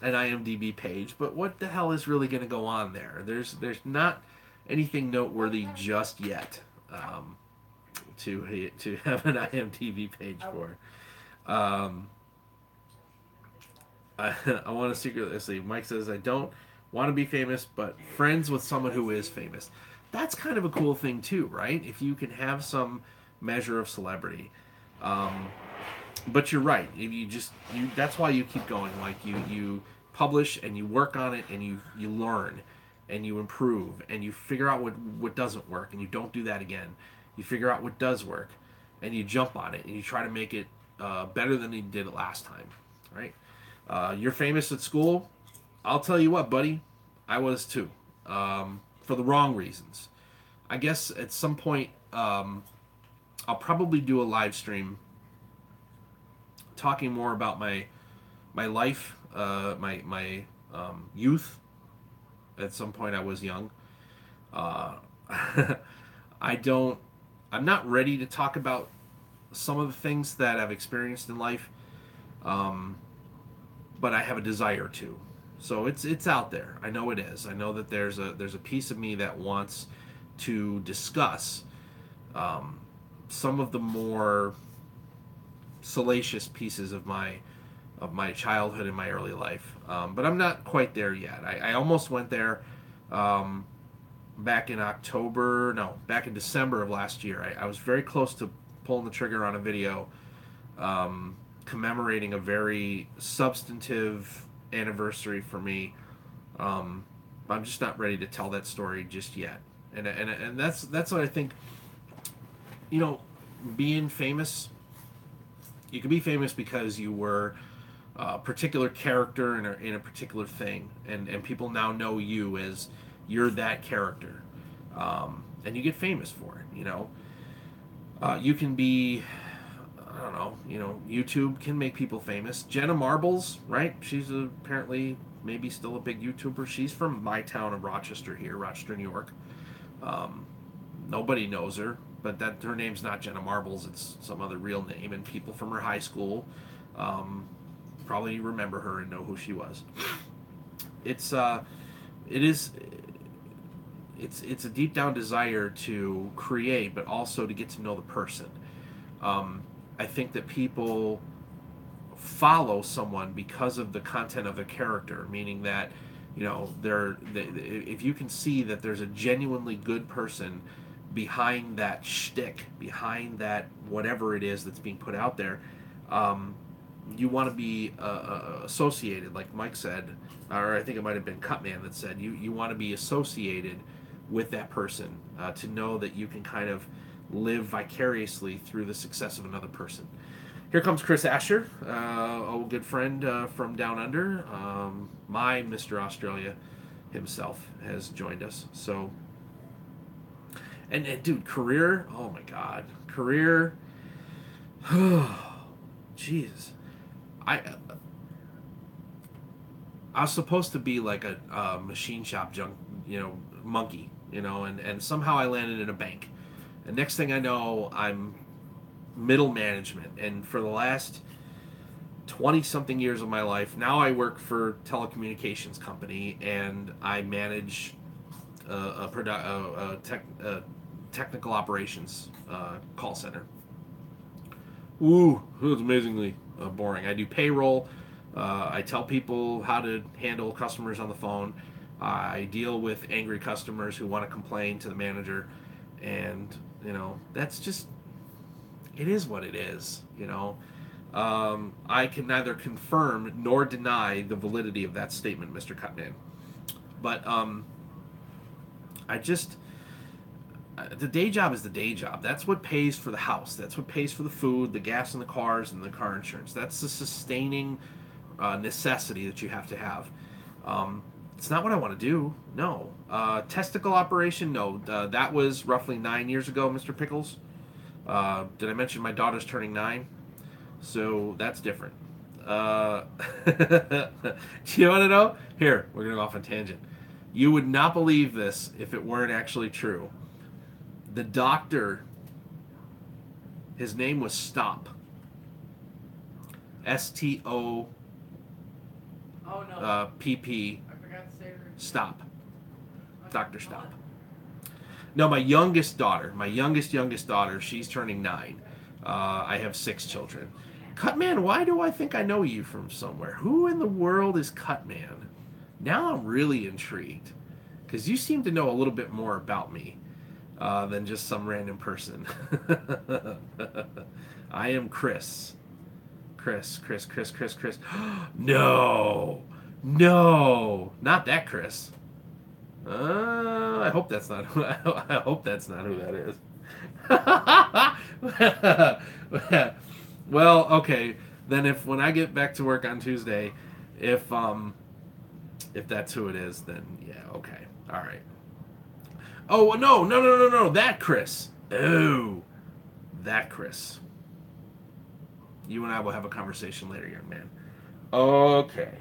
an IMDb page, but what the hell is really going to go on there? There's not anything noteworthy just yet to have an IMDb page for. I want to secretly see. Mike says I don't want to be famous, but friends with someone who is famous. That's kind of a cool thing too, right? If you can have some measure of celebrity. But you're right. If you that's why you keep going. Like you publish and you work on it and you learn and you improve and you figure out what doesn't work and you don't do that again. You figure out what does work and you jump on it and you try to make it better than you did it last time, right? You're famous at school. I'll tell you what, buddy, I was too, for the wrong reasons. I guess at some point I'll probably do a live stream talking more about my life, my youth. At some point, I was young. I'm not ready to talk about some of the things that I've experienced in life, but I have a desire to. So it's out there. I know it is. I know that there's a piece of me that wants to discuss some of the more salacious pieces of my childhood and my early life, but I'm not quite there yet. I almost went there back in December of last year. I was very close to pulling the trigger on a video commemorating a very substantive anniversary for me. I'm just not ready to tell that story just yet, and that's what I think. You know, being famous. You can be famous because you were a particular character in a particular thing, and people now know you as you're that character, and you get famous for it. You know, you can be, I don't know. You know, YouTube can make people famous. Jenna Marbles, right? She's apparently maybe still a big YouTuber. She's from my town of Rochester, New York. Nobody knows her. But that her name's not Jenna Marbles, it's some other real name, and people from her high school probably remember her and know who she was. It's a deep down desire to create, but also to get to know the person. I think that people follow someone because of the content of their character, meaning that, you know, if you can see that there's a genuinely good person behind that shtick, behind that whatever it is that's being put out there, you want to be associated, like Mike said, or I think it might have been Cutman that said, you want to be associated with that person, to know that you can kind of live vicariously through the success of another person. Here comes Chris Asher, a good friend from down under. My Mr. Australia himself has joined us. So, and dude, career, oh my God, career, Jesus. I was supposed to be like a machine shop monkey, and somehow I landed in a bank. And next thing I know, I'm middle management. And for the last 20-something years of my life, now I work for a telecommunications company, and I manage a technical operations call center. Ooh, it was amazingly boring. I do payroll. I tell people how to handle customers on the phone. I deal with angry customers who want to complain to the manager. And, that's just, it is what it is, I can neither confirm nor deny the validity of that statement, Mr. Cutman. But the day job is the day job. That's what pays for the house. That's what pays for the food, the gas in the cars, and the car insurance. That's the sustaining necessity that you have to have. It's not what I want to do. No. Testicle operation, no. That was roughly 9 years ago, Mr. Pickles. Did I mention my daughter's turning 9? So that's different. Do you want to know? Here, we're going to go off on a tangent. You would not believe this if it weren't actually true. The doctor, his name was Stop. S-T-O P-P. I forgot to say her. Stop. Dr. Stop. No, my youngest daughter, she's turning 9. I have 6 children. Cutman, why do I think I know you from somewhere? Who in the world is Cutman? Now I'm really intrigued. Because you seem to know a little bit more about me than just some random person. I am Chris. Chris. No! No! Not that Chris. I hope that's not who I hope that's not who that is. Well, okay. Then when I get back to work on Tuesday, if that's who it is, then yeah, okay. All right. Oh, no. That Chris. Oh. That Chris. You and I will have a conversation later, young man. Okay.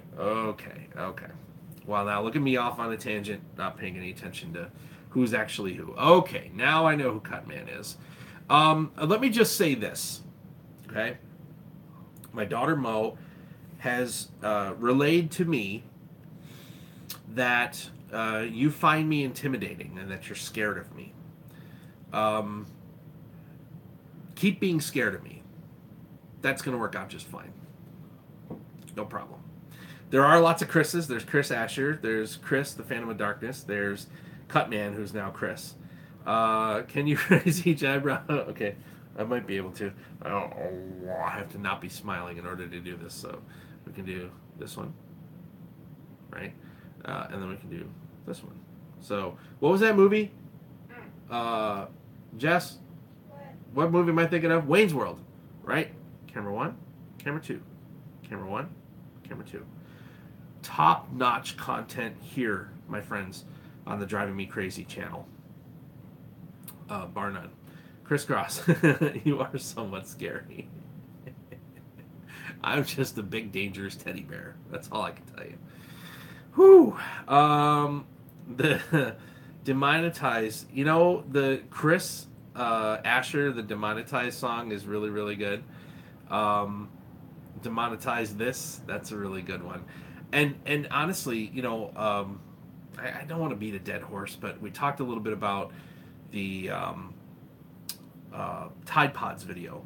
Well, now look at me off on a tangent, not paying any attention to who's actually who. Okay, now I know who Cutman is. Let me just say this, okay? My daughter Mo has relayed to me that you find me intimidating and that you're scared of me. Keep being scared of me. That's going to work out just fine. No problem. There are lots of Chris's. There's Chris Asher. There's Chris, the Phantom of Darkness. There's Cutman, who's now Chris. Can you raise each eyebrow? Okay, I might be able to. I have to not be smiling in order to do this. So we can do this one, right? And then we can do this one. So what was that movie? Jess? What movie am I thinking of? Wayne's World, right? Camera 1, camera 2. Camera 1, camera 2. Top-notch content here, my friends, on the Driving Me Crazy channel. Bar none. Crisscross, you are somewhat scary. I'm just a big, dangerous teddy bear. That's all I can tell you. Whew. The Demonetize, the Chris Asher, the Demonetize song is really, really good. Demonetize This, that's a really good one. And honestly, I don't want to beat a dead horse, but we talked a little bit about the Tide Pods video.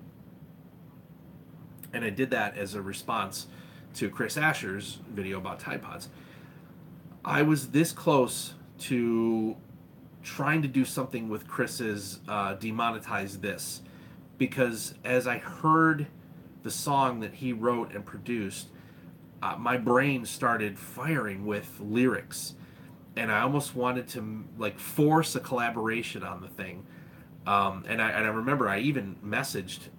And I did that as a response to Chris Asher's video about Tide Pods. I was this close to trying to do something with Chris's Demonetize This, because as I heard the song that he wrote and produced, my brain started firing with lyrics, and I almost wanted to force a collaboration on the thing. And I remember I even messaged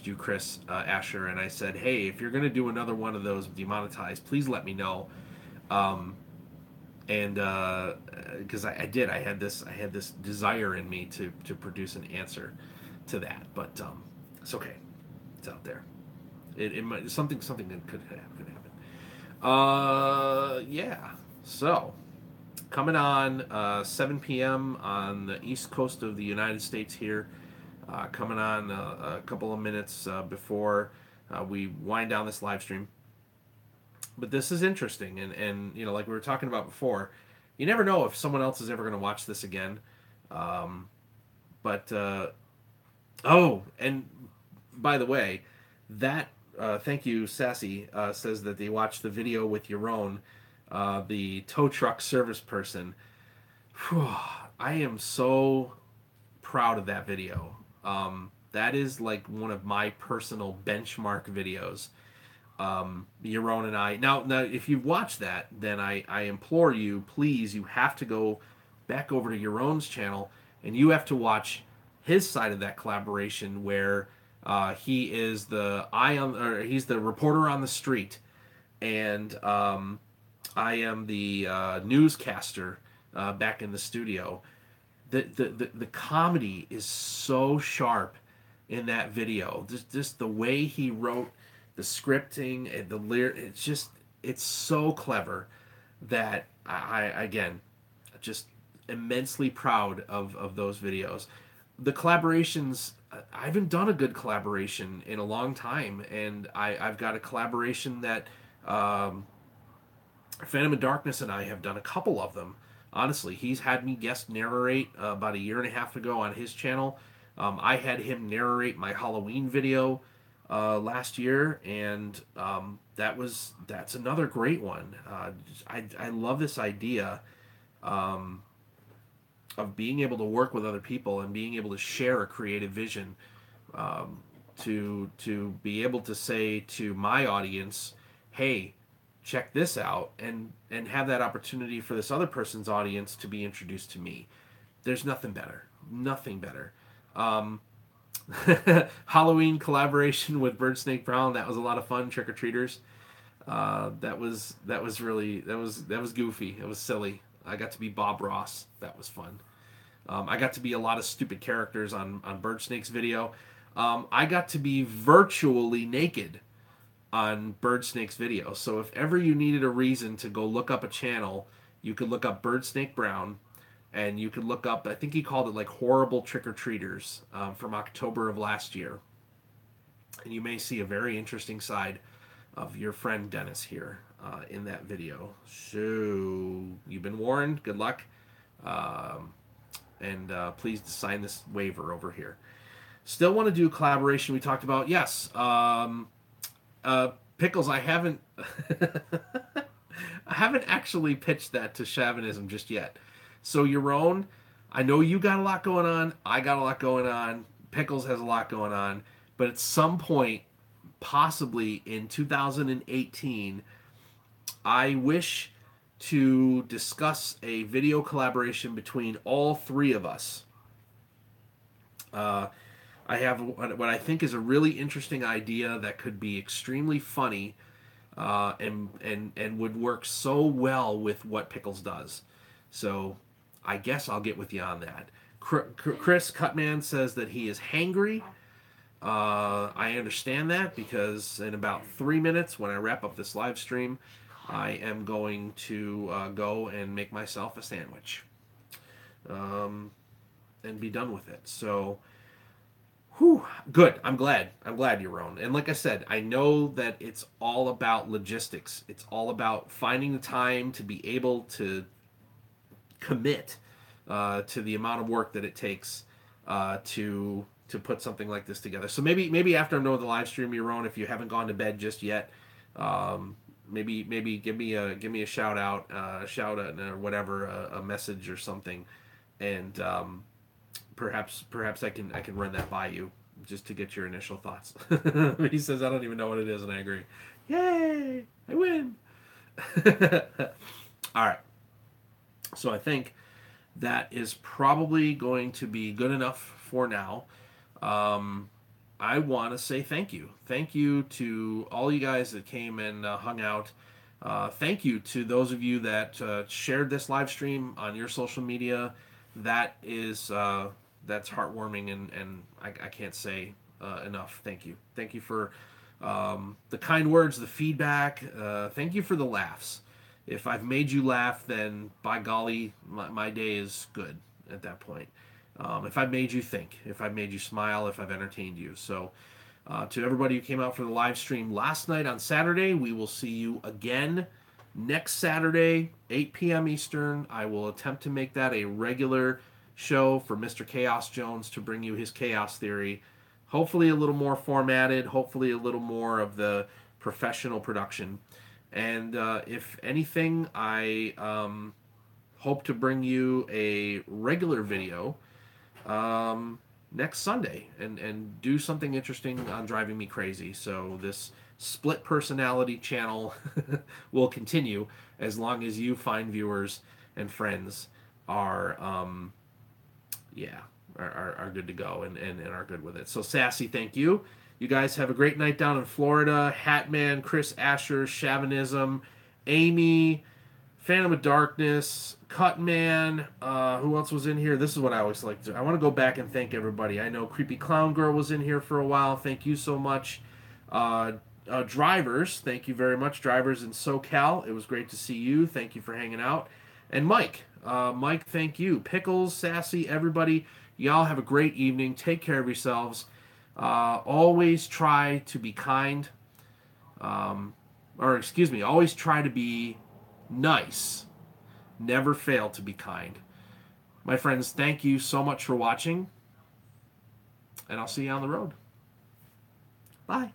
you, Chris Asher, and I said, hey, if you're going to do another one of those Demonetized, please let me know. Because I had this desire in me to produce an answer to that, but it's okay, it's out there. It might, something that could happen. Yeah. So coming on 7 p.m. on the East Coast of the United States here. Coming on a couple of minutes before we wind down this live stream. But this is interesting, and like we were talking about before, you never know if someone else is ever going to watch this again. And by the way, that thank you, Sassy, says that they watched the video with Yaron, the tow truck service person. Whew, I am so proud of that video. That is like one of my personal benchmark videos. Yaron and I now if you've watched that, then I implore you, please, you have to go back over to Yaron's channel and you have to watch his side of that collaboration where he is he's the reporter on the street, and I am the newscaster back in the studio. The comedy is so sharp in that video. Just the way he wrote the scripting and the lyric, it's so clever that I again just immensely proud of those videos. The collaborations, I haven't done a good collaboration in a long time, and I've got a collaboration that Phantom of Darkness and I have done a couple of them. Honestly, he's had me guest narrate about a year and a half ago on his channel. I had him narrate my Halloween video last year, and that's another great one. I love this idea of being able to work with other people and being able to share a creative vision, to be able to say to my audience, hey, check this out, and have that opportunity for this other person's audience to be introduced to me. There's nothing better. Halloween collaboration with Bird Snake Brown, that was a lot of fun. Trick-or-treaters, that was goofy. It was silly. I got to be Bob Ross. That was fun. I got to be a lot of stupid characters on Bird Snake's video. I got to be virtually naked on Bird Snake's video. So if ever you needed a reason to go look up a channel, you could look up Bird Snake Brown, and you could look up, I think he called it like Horrible Trick-or-Treaters, from October of last year. And you may see a very interesting side of your friend Dennis here in that video. So you've been warned. Good luck. And please sign this waiver over here. Still want to do collaboration we talked about. Yes. Pickles, I haven't I haven't actually pitched that to Chauvinism just yet. So Yaron, I know you got a lot going on. I got a lot going on. Pickles has a lot going on. But at some point, possibly in 2018, I wish to discuss a video collaboration between all three of us. I have what I think is a really interesting idea that could be extremely funny, and would work so well with what Pickles does. So I guess I'll get with you on that. Chris Cutman says that he is hangry. I understand that, because in about 3 minutes, when I wrap up this live stream, I am going to go and make myself a sandwich, and be done with it. So, good. I'm glad, Yaron. And like I said, I know that it's all about logistics. It's all about finding the time to be able to commit to the amount of work that it takes to put something like this together. So maybe after I'm done with the live stream, Yaron, if you haven't gone to bed just yet, maybe give me a shout out, or whatever, a message or something, and perhaps I can run that by you just to get your initial thoughts. He says I don't even know what it is, and I agree. Yay! I win. All right. So I think that is probably going to be good enough for now. I want to say thank you. Thank you to all you guys that came and hung out. Thank you to those of you that shared this live stream on your social media. That is that's heartwarming, and I can't say enough. Thank you. Thank you for the kind words, the feedback. Thank you for the laughs. If I've made you laugh, then by golly, my day is good at that point. If I've made you think, if I've made you smile, if I've entertained you. So to everybody who came out for the live stream last night on Saturday, we will see you again next Saturday, 8 p.m. Eastern. I will attempt to make that a regular show for Mr. Chaos Jones to bring you his chaos theory. Hopefully a little more formatted, hopefully a little more of the professional production. And if anything, I hope to bring you a regular video next Sunday and do something interesting on Driving Me Crazy. So this split personality channel will continue as long as you fine viewers and friends are good to go and are good with it. So Sassy, thank you. You guys have a great night down in Florida. Hatman, Chris Asher, Chauvinism, Amy, Phantom of Darkness, Cutman, who else was in here? This is what I always like to... I want to go back and thank everybody. I know Creepy Clown Girl was in here for a while. Thank you so much. Drivers, thank you very much. Drivers in SoCal, it was great to see you. Thank you for hanging out. And Mike, thank you. Pickles, Sassy, everybody, y'all have a great evening. Take care of yourselves. Always try to be kind. Always try to be nice. Never fail to be kind. My friends, thank you so much for watching. And I'll see you on the road. Bye.